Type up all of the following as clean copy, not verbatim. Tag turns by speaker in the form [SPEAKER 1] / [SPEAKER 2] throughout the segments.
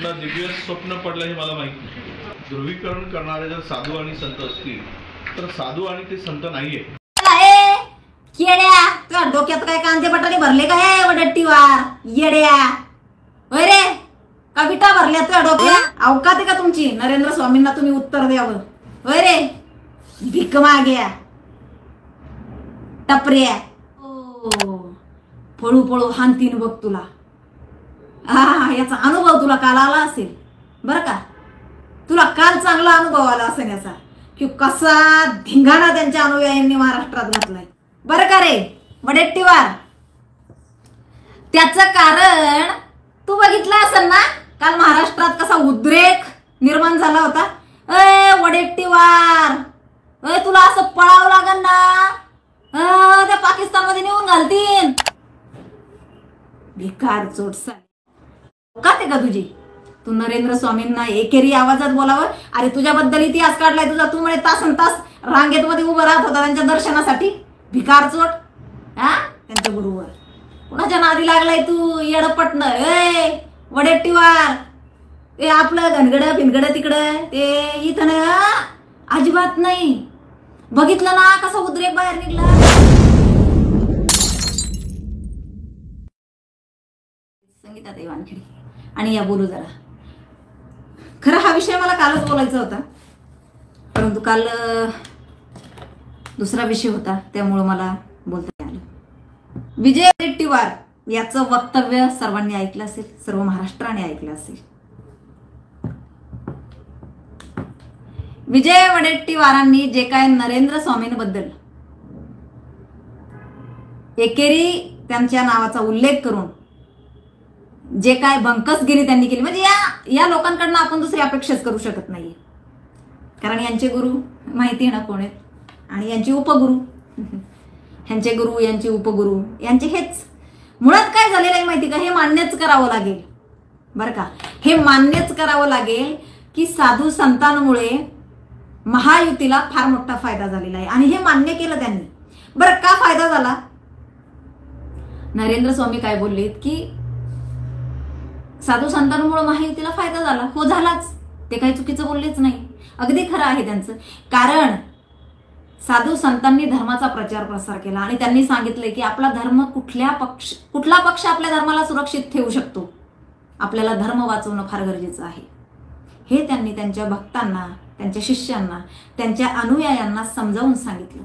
[SPEAKER 1] कुठलं दिव्य स्वप्न पडलं हे मला माहित नाही। ध्रुवीकरण करणारे जर साधू आणि संत असतील तर साधू आणि ते संत नाहीये।
[SPEAKER 2] येड्या, तुझ्या डोक्यात काय कांदे बटाटे भरले काय वडट्टीवार येड्या? होय रे, का विटा भरल्या तुझ्या डोक्यात? अवकात आहे का तुमची? नरेंद्र स्वामींना तुम्ही उत्तर द्यावं। होय रे, भिक माग्या टपऱ्या, पळू पळू हानतीन बघ तुला। याचा अनुभव तुला काल आला असेल बरं का? तुला काल चांगला अनुभव आला असेल याचा, की कसा धिंगाणा त्यांच्या अनुयायांनी महाराष्ट्रात घातलाय बरं का रे वडेट्टीवार? त्याचं कारण तू बघितलं असेल ना, काल महाराष्ट्रात कसा उद्रेक निर्माण झाला होता। वडेट्टीवार, तुला असं पळावं लागल ना, त्या पाकिस्तानमध्ये नेऊन घालतील। भिकार चोटसा का ते का तुझी? तू नरेंद्र स्वामींना एकेरी आवाजात बोलावं? अरे तुझ्याबद्दल इतिहास काढलाय तुझा, तू म्हणे तासन तास रांगेत मध्ये उभं राहत होता त्यांच्या दर्शनासाठी। भिकार चोट, त्यांच्या गुरुवर कुणाच्या नादी लागलाय तू येडपटन? वडेट्टीवार, ते आपलं घनगड भिनगड तिकडं ते इथं ना अजिबात नाही। बघितलं ना कसा उद्रेक बाहेर निघला। संगीता ताई वानखेडे आणि या बोलू जरा। खरं हा विषय मला कालच बोलायचा होता, परंतु काल दुसरा विषय होता, त्यामुळे मला बोलता आलं। विजय वडेट्टीवार याचं वक्तव्य सर्वांनी ऐकलं असेल, सर्व महाराष्ट्राने ऐकलं असेल। विजय वडेट्टीवारांनी जे काय नरेंद्र स्वामींबद्दल एकेरी त्यांच्या नावाचा उल्लेख करून जे काय भंकसगिरी त्यांनी केली, म्हणजे या लोकांकडनं आपण दुसरी अपेक्षाच करू शकत नाहीये। कारण यांचे गुरु माहिती आहे ना कोण आहेत, आणि यांचे उपगुरु, यांचे गुरु यांचे उपगुरु यांचे हेच। मुळात काय झालेलं आहे माहिती का? हे मान्यच करावं लागेल बरं का? हे मान्यच करावं लागेल की साधू संतांमुळे महायुतीला फार मोठा फायदा झालेला आहे, आणि हे मान्य केलं त्यांनी। बरं का फायदा झाला? नरेंद्र स्वामी काय बोललेत की साधू संतांमुळे महायुतीला फायदा झाला। हो, झालाच, ते काही चुकीचं बोललेच नाही, अगदी खरं आहे त्यांचं। कारण साधू संतांनी धर्माचा प्रचार प्रसार केला आणि त्यांनी सांगितलंय की आपला धर्म कुठला पक्ष आपल्या धर्माला सुरक्षित ठेवू शकतो, आपल्याला धर्म वाचवणं फार गरजेचं आहे। हे त्यांनी त्यांच्या भक्तांना, त्यांच्या शिष्यांना, त्यांच्या अनुयायांना समजावून सांगितलं।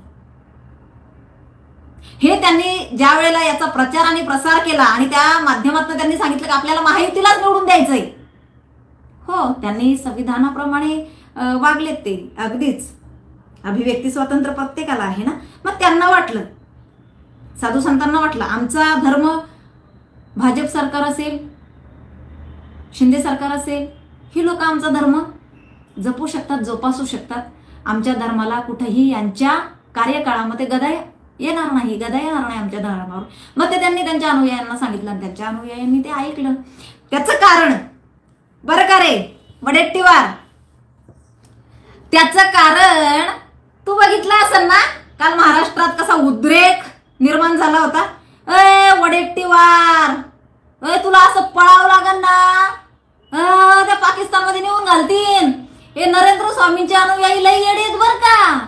[SPEAKER 2] हे त्यांनी ज्या वेळेला याचा प्रचार आणि प्रसार केला आणि त्या माध्यमातून त्यांनी सांगितलं की आपल्याला महायुतीलाच निवडून द्यायचंय। हो, त्यांनी संविधानाप्रमाणे वागलेत ते, अगदीच अभिव्यक्ती स्वातंत्र्य प्रत्येकाला आहे ना। मग त्यांना वाटलं, साधू संतांना वाटलं आमचा धर्म भाजप सरकार असेल, शिंदे सरकार असेल, ही लोक आमचा धर्म जपू शकतात, जोपासू शकतात। आमच्या धर्माला कुठेही यांच्या कार्यकाळामध्ये गदा येणार नाही आमच्या धर्मावर। मग ते त्यांनी त्यांच्या अनुयायांना सांगितलं आणि त्यांच्या अनुयायांनी ते ऐकलं। त्याचं कारण बरं का रे वडेट्टीवार? त्याचं कारण तू बघितलं असेल ना, काल महाराष्ट्रात कसा उद्रेक निर्माण झाला होता। वडेट्टीवार, तुला असं पळावं लागल ना, त्या पाकिस्तानमध्ये नेऊन घालतील। हे नरेंद्र स्वामींचे अनुयायी लई येडे आहेत बरं का?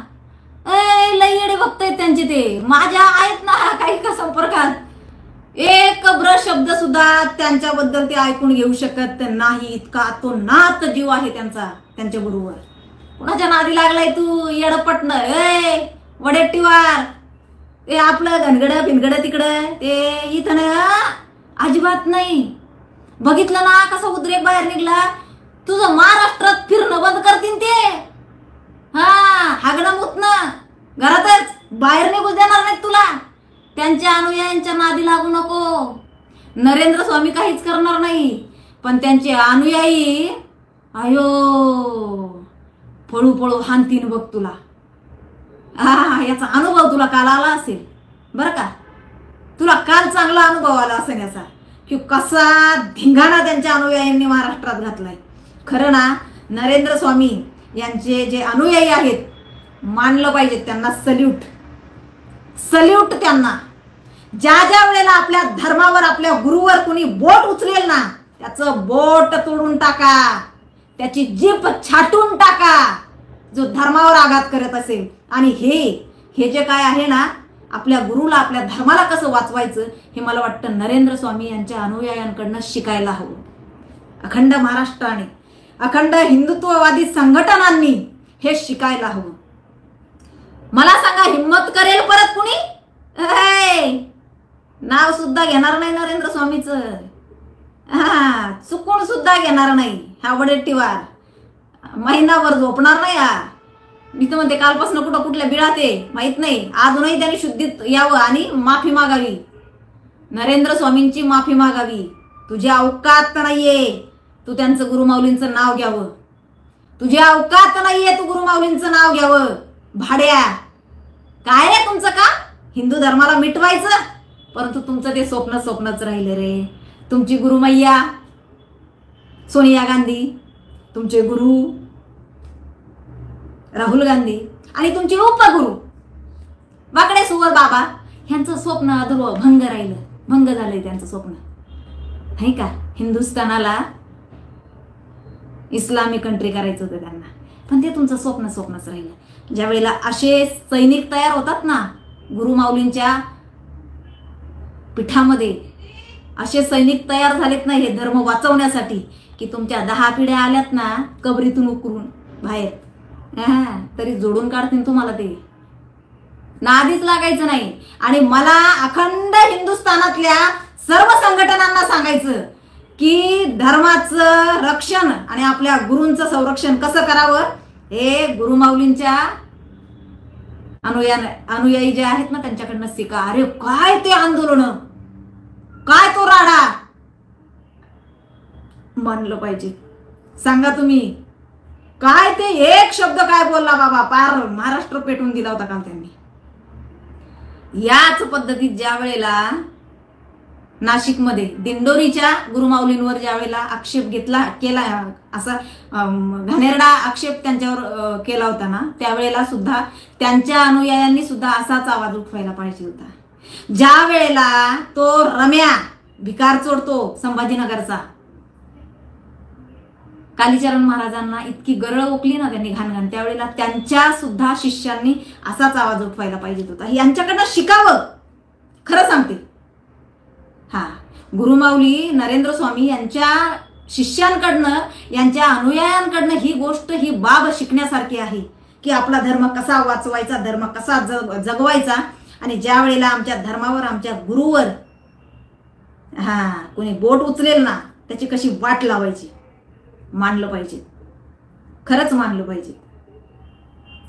[SPEAKER 2] लई येडे भक्त आहेत त्यांचे, ते माझ्या आहेत ना काही का संपर्कात, एक ब्र शब्द सुद्धा त्यांच्याबद्दल ते ऐकून घेऊ शकत नाही, इतका तो नात जीव आहे त्यांचा त्यांच्या गुरुवर। कुणाच्या नादी लागलाय तू येडपटन? वडेट्टीवार, ते आपलं घनगड भिनगड तिकडं ते इथं ना अजिबात नाही। बघितलं ना कसा उद्रेक बाहेर निघला? तुझं महाराष्ट्रात फिरणं बंद करतील ते। हागणं मुतणं घरातच, बाहेर निघू देणार नाहीत तुला। त्यांच्या अनुयायांच्या नादी लागू नको। नरेंद्र स्वामी काहीच करणार नाही, पण त्यांचे अनुयायी पळू पळू हानतीन बघ तुला। याचा अनुभव तुला काल आला असेल बरं का? तुला काल चांगला अनुभव आला असेल याचा, की कसा धिंगाणा त्यांच्या अनुयायांनी महाराष्ट्रात घातलाय। खरं ना, नरेंद्र स्वामी यांचे जे अनुयायी आहेत, मानलं पाहिजे त्यांना, सल्यूट सल्यूट त्यांना। ज्या ज्या वेळेला आपल्या धर्मावर, आपल्या गुरुवर कुणी बोट उचलेल ना, त्याचं बोट तोडून टाका, त्याची जीभ छाटून टाका जो धर्मावर आघात करत असेल. आणि हे जे काय आहे ना, आपल्या गुरुला, आपल्या धर्माला कसं वाचवायचं हे मला वाटतं नरेंद्र स्वामी यांच्या अनुयायांकडनं शिकायला हवं. अखंड महाराष्ट्राने, अखंड हिंदुत्ववादी संघटनांनी हे शिकायला हवं. मला सांगा, हिम्मत करेल परत कुणी? नाव सुद्धा घेणार नाही नरेंद्र स्वामीचं, चुकून सुद्धा घेणार नाही. ह्या वडेट्टीवार महिनाभर झोपणार नाही. मी तर म्हणते कालपासून कुठं कुठल्या बिळाते माहित नाही, अजूनही त्यांनी शुद्धीत यावं आणि माफी मागावी, नरेंद्र स्वामींची माफी मागावी. तुझी अवकात नाहीये तू त्यांचं गुरुमाऊलींचं नाव घ्यावं, तुझी अवकात नाहीये तू गुरुमाऊलींचं नाव घ्यावं. भाड्या काय रे तुमचं का हिंदू धर्माला मिटवायचं, परंतु तुमचं ते स्वप्नच राहिले रे. तुमची गुरुमय्या सोनिया गांधी, तुमचे गुरु राहुल गांधी आणि तुमचे उपगुरु वाकडे सुवर बाबा ह्यांचं स्वप्न अधूर भंग राहिलं, भंग झालंय त्यांचं स्वप्न, नाही का? हिंदुस्थानाला इस्लामी कंट्री करायचं होतं त्यांना, पण ते तुमचं स्वप्नच राहिलं. ज्या वेळेला असे सैनिक तयार होतात ना गुरुमाऊलींच्या पीठामध्ये, असे सैनिक तयार झालेत ना हे धर्म वाचवण्यासाठी, की तुमच्या 10 पिढ्या आल्यात ना कबरीतून उकरून बाहेर, तरी जोडून काढतील तुम्हाला. ते नादीच लागायचं नाही. आणि मला अखंड हिंदुस्थानातल्या सर्व संघटनांना सांगायचं की धर्माचं रक्षण आणि आपल्या गुरूंचं संरक्षण कसं करावं हे गुरुमाऊलींच्या अनुयायी जे आहेत ना त्यांच्याकडनं शिका. अरे काय ते आंदोलन, काय तो राडा मानलं पाहिजे. सांगा तुम्ही काय ते एक शब्द काय बोलला बाबा, पार महाराष्ट्र पेटून दिला होता काल त्यांनी. याच पद्धतीत ज्या वेळेला नाशिकमध्ये दिंडोरीच्या गुरुमाऊलींवर ज्या वेळेला आक्षेप केला असा घाणेरडा आक्षेप त्यांच्यावर केला होता ना, त्यावेळेला सुद्धा त्यांच्या अनुयायांनी सुद्धा असाच आवाज उठवायला पाहिजे होता. ज्या वेळेला तो रम्या भिकार चोरतो संभाजीनगरचा, कालीचरण महाराजांना इतकी गरळ ओकली ना त्यांनी घाण, त्यावेळेला त्यांच्या सुद्धा शिष्यांनी असाच आवाज उठवायला पाहिजे होता. यांच्याकडनं शिकावं, खरं सांगते. गुरुमाऊली नरेंद्र स्वामी यांच्या शिष्यांकडनं, यांच्या अनुयायांकडनं ही गोष्ट, ही बाब शिकण्यासारखी आहे की आपला धर्म कसा वाचवायचा, धर्म कसा जगवायचा. आणि ज्या वेळेला आमच्या धर्मावर, आमच्या गुरुवर कोणी बोट उचलेल ना त्याची कशी वाट लावायची, मानलं पाहिजे, खरंच मानलं पाहिजे.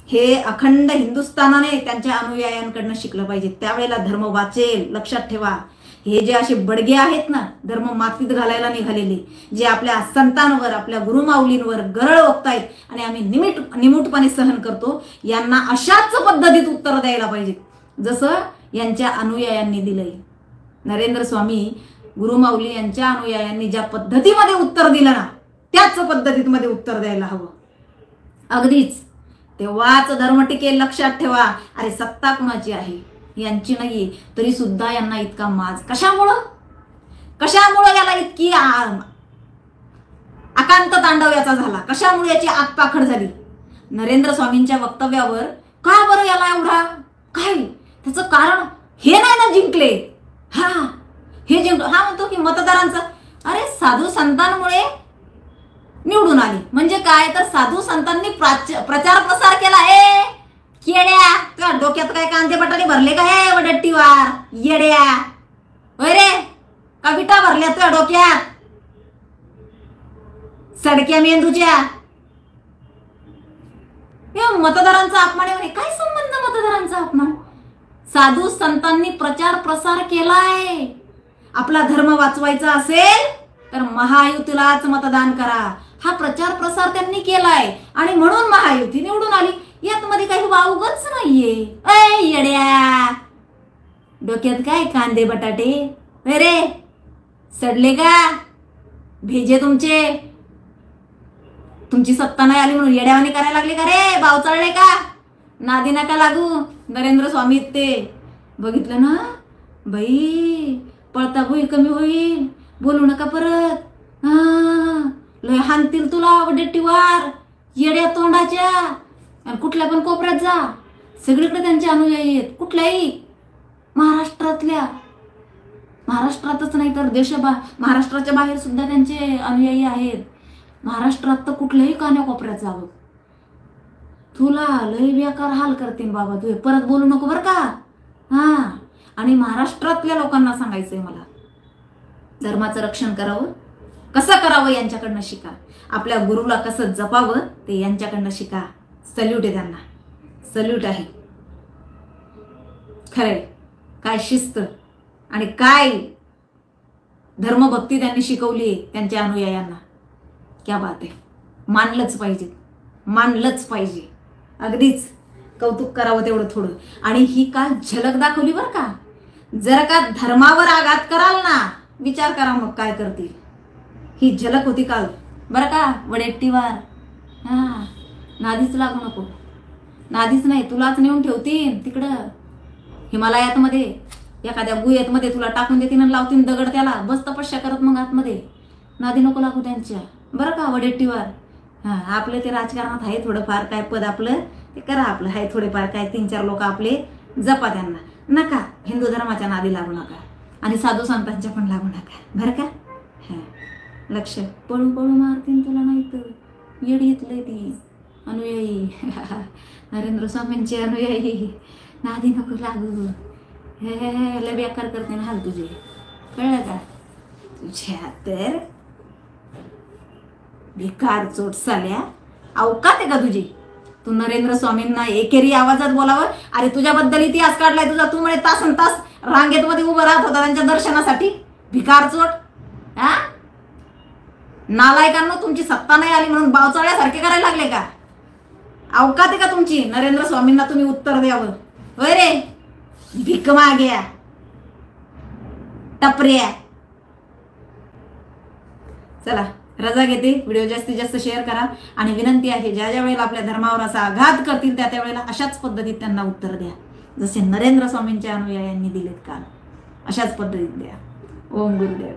[SPEAKER 2] हे अखंड हिंदुस्थानाने त्यांच्या अनुयायांकडनं शिकलं पाहिजे. त्यावेळेला धर्म वाचेल. लक्षात ठेवा, हे जे असे बडगे आहेत ना धर्म मातीत घालायला निघालेले, जे आपल्या संतांवर, आपल्या गुरुमाऊलींवर गरळ ओकतायत आणि आम्ही निमूटपणे सहन करतो, यांना अशाच पद्धतीत उत्तर द्यायला पाहिजे जसं यांच्या अनुयायांनी दिलंय. नरेंद्र स्वामी गुरुमाऊली यांच्या अनुयायांनी ज्या पद्धतीमध्ये उत्तर दिलं ना त्याच पद्धतीमध्ये उत्तर द्यायला हवं. अगदीच तेव्हाच धर्म टिकेल. लक्षात ठेवा. अरे सत्ता कुणाची आहे, यांची नाहीये, तरी सुद्धा यांना इतका माज कशामुळं याला इतकी आकांत तांडव याचा झाला, कशामुळे याची आगपाखड झाली? नरेंद्र स्वामींच्या वक्तव्यावर का बरं याला एवढा काय? त्याचं कारण हे नाही ना जिंकले. हे म्हणतो की मतदारांचा, अरे साधू संतांमुळे निवडून आली म्हणजे काय, तर साधू संतांनी प्रचार प्रसार केला. येड्या, तुझ्या डोक्यात काय कांदे बटाटे भरले काय वडट्टीवार येड्या? होय रे, का विटा भरल्या तुझ्या डोक्यात सडक्या मेंदूच्या? मतदारांचा अपमान आहे. काय संबंध मतदारांचा अपमान? साधू संतांनी प्रचार प्रसार केलाय. आपला धर्म वाचवायचा असेल तर महायुतीलाच मतदान करा, हा प्रचार प्रसार त्यांनी केलाय आणि म्हणून महायुती निवडून आली. यात मध्ये काही वावगच नाहीये. येड्या, डोक्यात काय कांदे बटाटे रे सडले का? भेजे तुमची सत्ता नाही आली म्हणून येड्यावानी करायला लागले का रे? भाव चढले का? नादी नका लागू. नरेंद्र स्वामी ते बघितलं ना बाई, पळता होईल, कमी होईल, बोलू नका परत. लय हाणतील तुला वडेट्टीवार, येड्या तोंडाच्या. आणि कुठल्या पण कोपऱ्यात जा, सगळीकडे त्यांचे अनुयायी आहेत. कुठल्याही महाराष्ट्रातल्या, महाराष्ट्रातच नाही तर महाराष्ट्राच्या बाहेर सुद्धा त्यांचे अनुयायी आहेत. महाराष्ट्रात तर कुठल्याही कान्याकोपऱ्यात जावं, तुला लय बेकार हाल करतील बाबा. तू परत बोलू नको बरं का. हा, आणि महाराष्ट्रातल्या लोकांना सांगायचंय मला, धर्माचं रक्षण करावं, कसं करावं यांच्याकडनं शिका. आपल्या गुरुला कसं जपावं ते यांच्याकडनं शिका. सल्यूट आहे त्यांना, सल्यूट आहे. खरंय, काय शिस्त आणि काय धर्मभक्ती त्यांनी शिकवली त्यांच्या अनुयायांना. क्या बात आहे. मानलंच पाहिजे, मानलंच पाहिजे. अगदीच कौतुक करावं तेवढं थोडं. आणि ही काल झलक दाखवली बरं का. जर का धर्मावर आघात कराल ना, विचार करा मग काय करतील. ही झलक होती काल बरं का वडेट्टीवार. हा, नादीच लागू नको. नादीच नाही, तुलाच नेऊन ठेवतील तिकडं हिमालयात मध्ये, एखाद्या गुहेत मध्ये तुला टाकून देतील आणि लावतील दगड त्याला. बस तपस्या करत मग आतमध्ये. नादी नको लागू त्यांच्या बरं का वडेट्टीवार. हा, आपलं ते राजकारणात आहे थोडंफार काय पद आपलं ते करा, आपलं आहे थोडेफार काय 3-4 लोक आपले जपा. त्यांना नका हिंदू धर्माच्या नादी लागू नका आणि साधू संतांच्या पण लागू नका बरं का. हा, लक्ष. पळू पळू मारतील तुला, नाही तर येडी येतलंय ती अनुयायी. नरेंद्र स्वामींचे अनुयायी. नादी नको लागू. हे लय बेकार करते ना हाल तुझे, कळलं का. तुझ्या तर बेकार चोट साल्या. अवकात आहे का तुझी. तू नरेंद्र स्वामींना एकेरी आवाजात बोलावं. अरे तुझ्याबद्दल इतिहास काढलाय तुझा. तू म्हणे तासन तास रांगेत मध्ये उभं राहत होता त्यांच्या दर्शनासाठी. भिकार चोट. हा, नालायकांना तुमची सत्ता नाही आली म्हणून बावचाळ्यासारखे करायला लागले का. अवकात आहे का तुमची. नरेंद्र स्वामींना तुम्ही उत्तर द्यावं. होय रे भिक माग्या, टपऱ्या. चला रजा घेते. व्हिडिओ जास्तीत जास्त शेअर करा आणि विनंती आहे, ज्या ज्या वेळेला आपल्या धर्मावर असा आघात करतील त्या वेळेला अशाच पद्धतीत त्यांना उत्तर द्या, जसे नरेंद्र स्वामींच्या अनुयायांनी दिलेत काल. अशाच पद्धतीत द्या. ओम गुरुदेव.